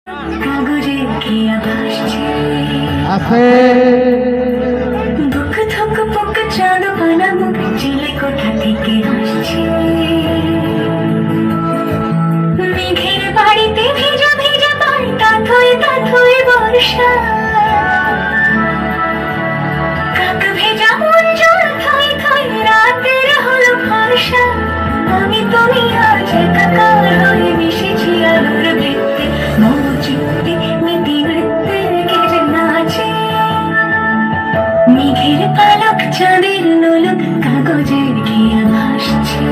কাগজে খেয়া ভাসছে আছে বুক থক বুক চাঁদ পানা মুখ চিলে কোথা থেকে আসছে মেঘের বাড়িতে ভিজা ভিজা পাই তাথই বর্ষা কাক ভেজা মন জল থই থই রাতের হলো ভরসা আমি তুমি আজ একাকার হয়ে মিশেছি আলোর বৃত্তে মম চিত্তে মিতি নৃত্যে গেজে নাচে মেঘের পালক চাঁদের নোলক কাগজের ঘিয়া ভাসছে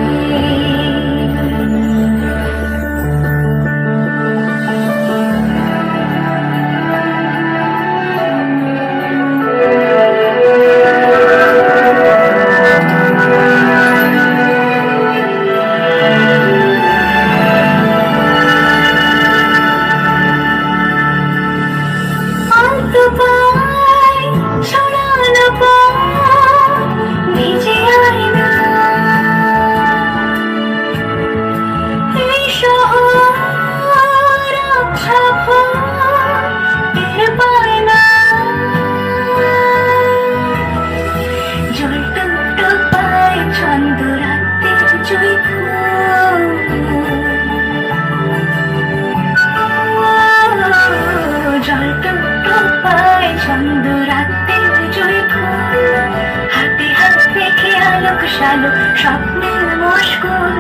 স্বপ্নের মুশকুল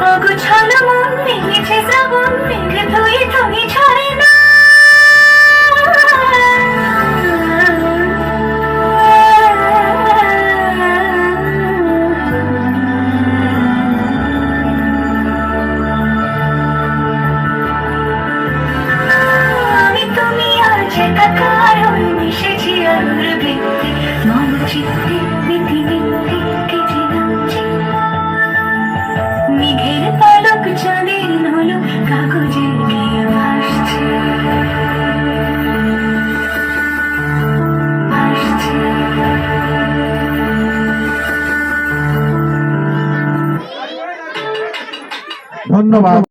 অগুছালো মন ভেঙেছে শ্রাবণ মেঘ ধুয়ে তুমি ছড়ে না আমি তুমি আজ একাকার হয়ে মিশেছি আলোর বৃত্তে মম চিত্তে মিতি মিতি কেটে নাচে মেঘের পালক চাঁদের নোলক কাগজের ঘিয়ে ভাসছে ধন্যবাদ।